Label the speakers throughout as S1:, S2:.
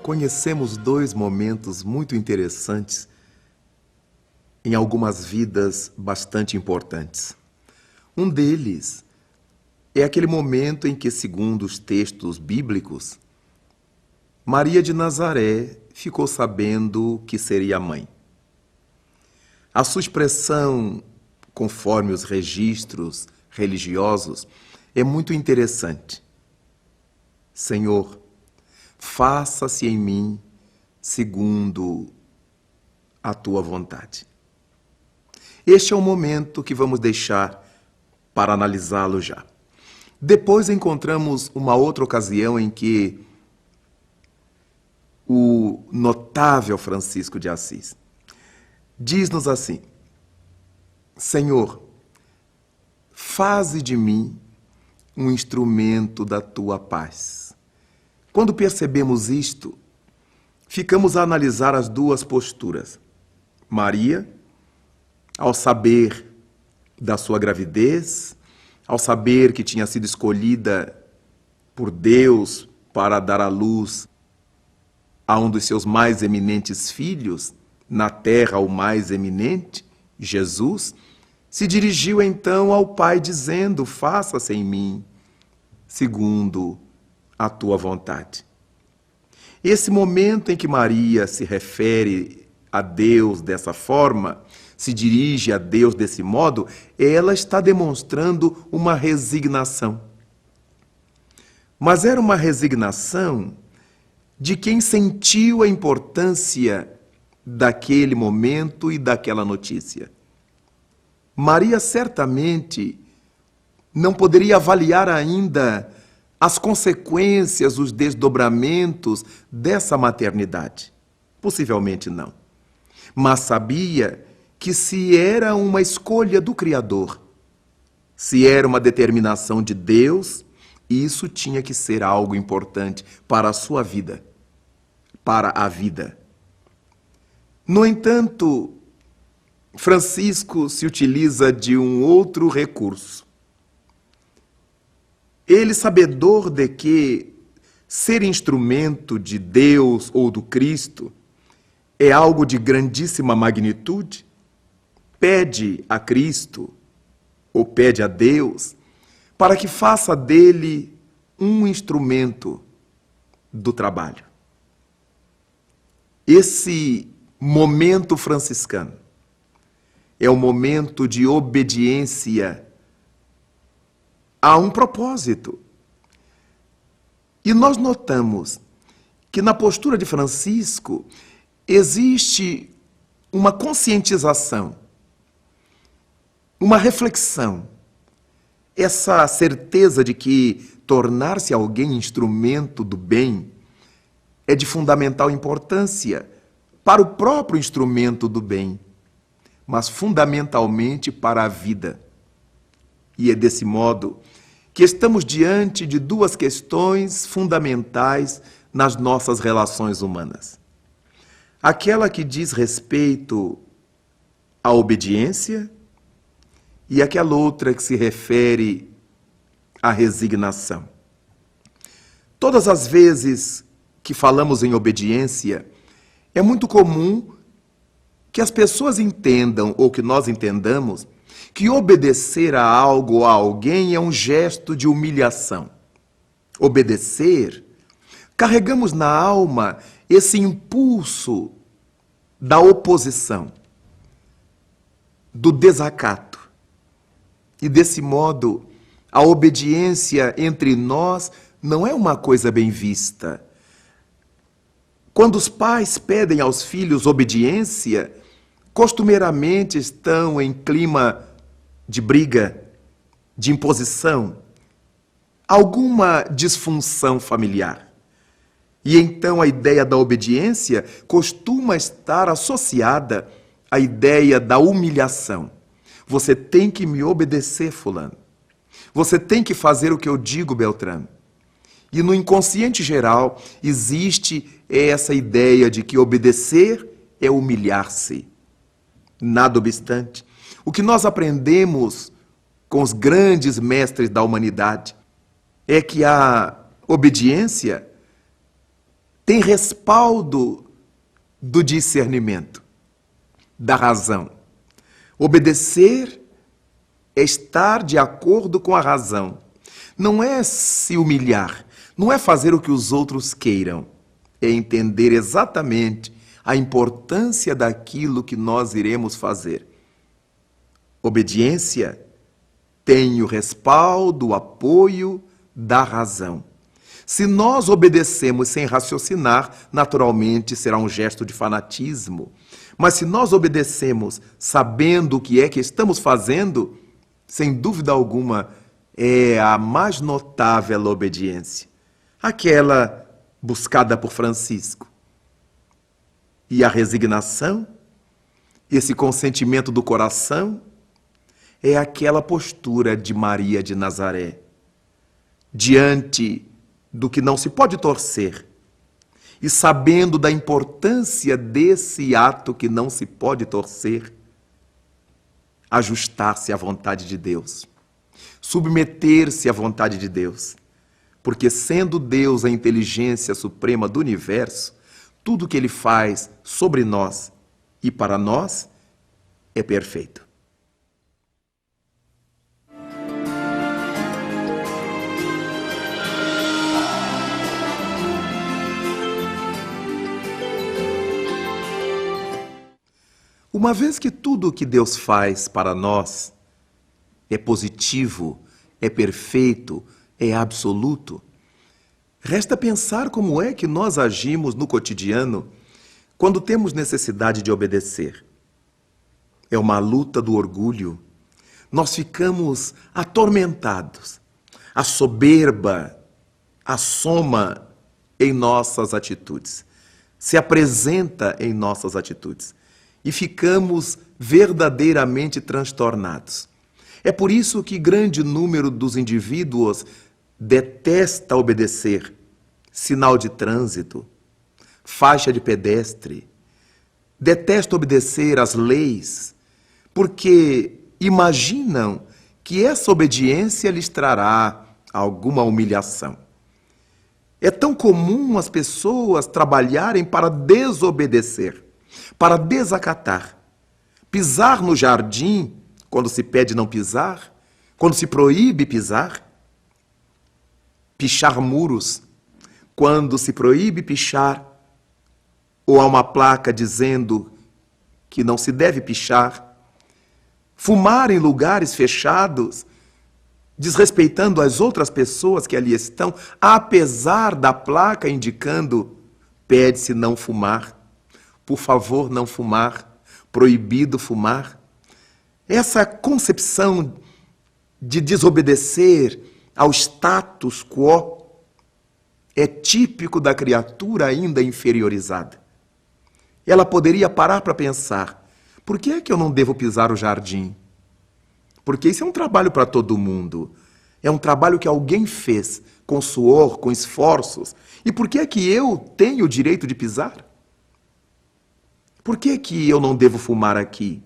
S1: conhecemos dois momentos muito interessantes em algumas vidas bastante importantes. Um deles é aquele momento em que, segundo os textos bíblicos, Maria de Nazaré ficou sabendo que seria mãe. A sua expressão, conforme os registros religiosos, é muito interessante. Senhor, faça-se em mim segundo a tua vontade. Este é o momento que vamos deixar para analisá-lo já. Depois encontramos uma outra ocasião em que o notável Francisco de Assis diz-nos assim: Senhor, faze de mim um instrumento da tua paz. Quando percebemos isto, ficamos a analisar as duas posturas. Maria, ao saber da sua gravidez, ao saber que tinha sido escolhida por Deus para dar à luz a um dos seus mais eminentes filhos, na terra o mais eminente, Jesus, se dirigiu então ao Pai dizendo: faça-se em mim segundo a tua vontade. Esse momento em que Maria se refere a Deus dessa forma, se dirige a Deus desse modo, ela está demonstrando uma resignação. Mas era uma resignação de quem sentiu a importância daquele momento e daquela notícia. Maria certamente não poderia avaliar ainda as consequências, os desdobramentos dessa maternidade. Possivelmente não. Mas sabia que se era uma escolha do Criador, se era uma determinação de Deus, isso tinha que ser algo importante para a sua vida, para a vida. No entanto, Francisco se utiliza de um outro recurso. Ele, sabedor de que ser instrumento de Deus ou do Cristo é algo de grandíssima magnitude, pede a Cristo, ou pede a Deus, para que faça dele um instrumento do trabalho. Esse momento franciscano é um momento de obediência a um propósito. E nós notamos que na postura de Francisco existe uma conscientização, uma reflexão, essa certeza de que tornar-se alguém instrumento do bem é de fundamental importância para o próprio instrumento do bem, mas fundamentalmente para a vida. E é desse modo que estamos diante de duas questões fundamentais nas nossas relações humanas. Aquela que diz respeito à obediência e aquela outra que se refere à resignação. Todas as vezes que falamos em obediência, é muito comum que as pessoas entendam, ou que nós entendamos, que obedecer a algo ou a alguém é um gesto de humilhação. Obedecer, carregamos na alma esse impulso da oposição, do desacato. E desse modo, a obediência entre nós não é uma coisa bem vista. Quando os pais pedem aos filhos obediência, costumeiramente estão em clima de briga, de imposição, alguma disfunção familiar. E então a ideia da obediência costuma estar associada à ideia da humilhação. Você tem que me obedecer, fulano. Você tem que fazer o que eu digo, Beltrano. E no inconsciente geral existe essa ideia de que obedecer é humilhar-se. Nada obstante, o que nós aprendemos com os grandes mestres da humanidade é que a obediência tem respaldo do discernimento, da razão. Obedecer é estar de acordo com a razão. Não é se humilhar, não é fazer o que os outros queiram. É entender exatamente a importância daquilo que nós iremos fazer. Obediência tem o respaldo, o apoio da razão. Se nós obedecemos sem raciocinar, naturalmente será um gesto de fanatismo. Mas se nós obedecemos sabendo o que é que estamos fazendo, sem dúvida alguma, é a mais notável obediência. Aquela buscada por Francisco. E a resignação, esse consentimento do coração, é aquela postura de Maria de Nazaré, diante do que não se pode torcer, e sabendo da importância desse ato que não se pode torcer, ajustar-se à vontade de Deus, submeter-se à vontade de Deus, porque sendo Deus a inteligência suprema do universo, tudo que Ele faz sobre nós e para nós é perfeito. Uma vez que tudo o que Deus faz para nós é positivo, é perfeito, é absoluto, resta pensar como é que nós agimos no cotidiano quando temos necessidade de obedecer. É uma luta do orgulho. Nós ficamos atormentados. A soberba assoma em nossas atitudes, se apresenta em nossas atitudes. E ficamos verdadeiramente transtornados. É por isso que grande número dos indivíduos detesta obedecer sinal de trânsito, faixa de pedestre, detesta obedecer às leis, porque imaginam que essa obediência lhes trará alguma humilhação. É tão comum as pessoas trabalharem para desobedecer, para desacatar, pisar no jardim quando se pede não pisar, quando se proíbe pisar, pichar muros quando se proíbe pichar, ou há uma placa dizendo que não se deve pichar, fumar em lugares fechados, desrespeitando as outras pessoas que ali estão, apesar da placa indicando pede-se não fumar. Por favor, não fumar, proibido fumar. Essa concepção de desobedecer ao status quo é típico da criatura ainda inferiorizada. Ela poderia parar para pensar, por que é que eu não devo pisar o jardim? Porque isso é um trabalho para todo mundo. É um trabalho que alguém fez com suor, com esforços. E por que é que eu tenho o direito de pisar? Por que que eu não devo fumar aqui?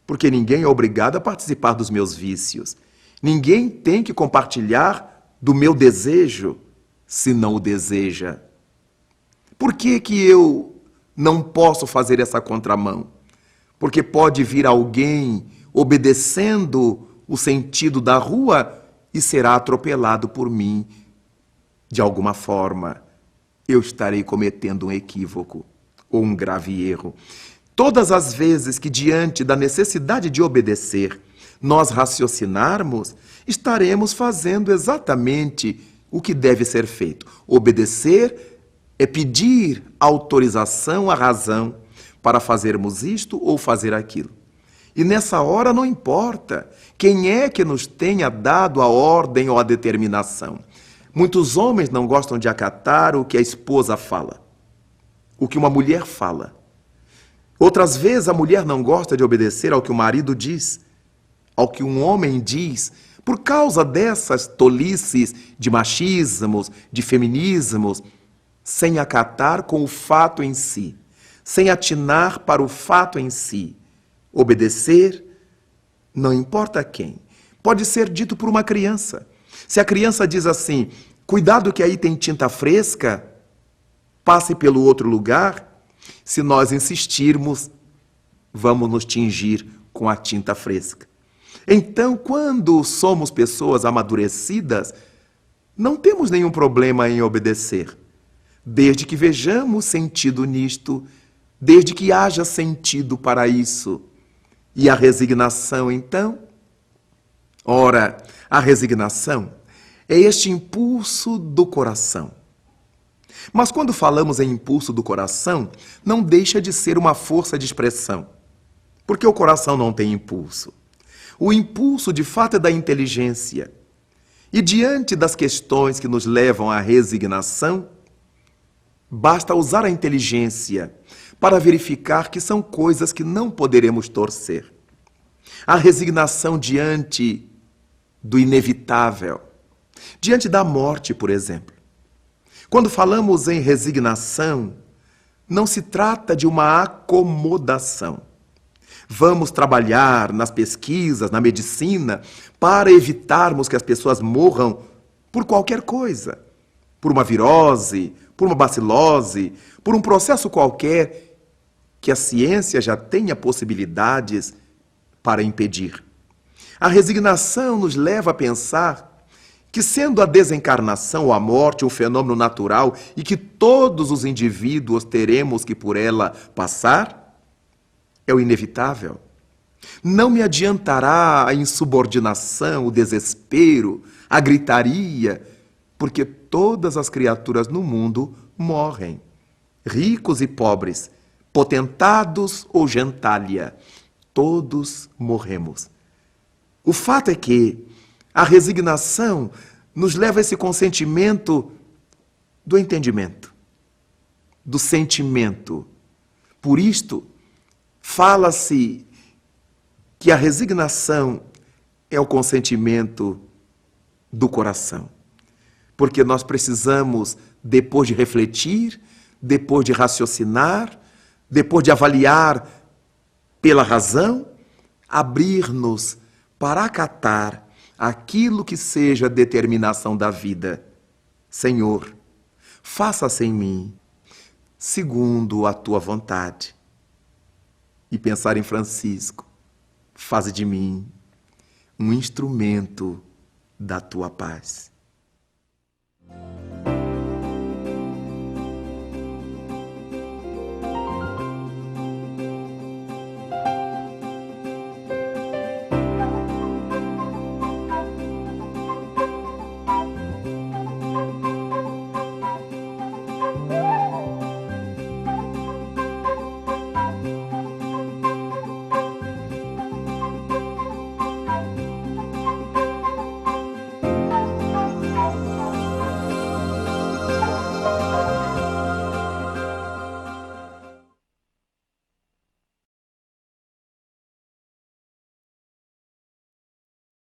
S1: Porque ninguém é obrigado a participar dos meus vícios. Ninguém tem que compartilhar do meu desejo, se não o deseja. Por que que eu não posso fazer essa contramão? Porque pode vir alguém obedecendo o sentido da rua e será atropelado por mim. De alguma forma, eu estarei cometendo um equívoco ou um grave erro. Todas as vezes que, diante da necessidade de obedecer, nós raciocinarmos, estaremos fazendo exatamente o que deve ser feito. Obedecer é pedir autorização à razão para fazermos isto ou fazer aquilo. E nessa hora não importa quem é que nos tenha dado a ordem ou a determinação. Muitos homens não gostam de acatar o que a esposa fala, o que uma mulher fala. Outras vezes a mulher não gosta de obedecer ao que o marido diz, ao que um homem diz, por causa dessas tolices de machismos, de feminismos, sem acatar com o fato em si, sem atinar para o fato em si. Obedecer, não importa quem, pode ser dito por uma criança. Se a criança diz assim, cuidado que aí tem tinta fresca, passe pelo outro lugar, se nós insistirmos, vamos nos tingir com a tinta fresca. Então, quando somos pessoas amadurecidas, não temos nenhum problema em obedecer, desde que vejamos sentido nisto, desde que haja sentido para isso. E a resignação, então? Ora, a resignação é este impulso do coração. Mas quando falamos em impulso do coração, não deixa de ser uma força de expressão, porque o coração não tem impulso. O impulso, de fato, é da inteligência. E diante das questões que nos levam à resignação, basta usar a inteligência para verificar que são coisas que não poderemos torcer. A resignação diante do inevitável, diante da morte, por exemplo. Quando falamos em resignação, não se trata de uma acomodação. Vamos trabalhar nas pesquisas, na medicina, para evitarmos que as pessoas morram por qualquer coisa. Por uma virose, por uma bacilose, por um processo qualquer que a ciência já tenha possibilidades para impedir. A resignação nos leva a pensar que, sendo a desencarnação ou a morte um fenômeno natural e que todos os indivíduos teremos que por ela passar, é o inevitável. Não me adiantará a insubordinação, o desespero, a gritaria, porque todas as criaturas no mundo morrem. Ricos e pobres, potentados ou gentalha, todos morremos. O fato é que a resignação nos leva a esse consentimento do entendimento, do sentimento. Por isto, fala-se que a resignação é o consentimento do coração. Porque nós precisamos, depois de refletir, depois de raciocinar, depois de avaliar pela razão, abrir-nos para acatar aquilo que seja a determinação da vida. Senhor, faça-se em mim, segundo a tua vontade. E pensar em Francisco, faze de mim um instrumento da tua paz.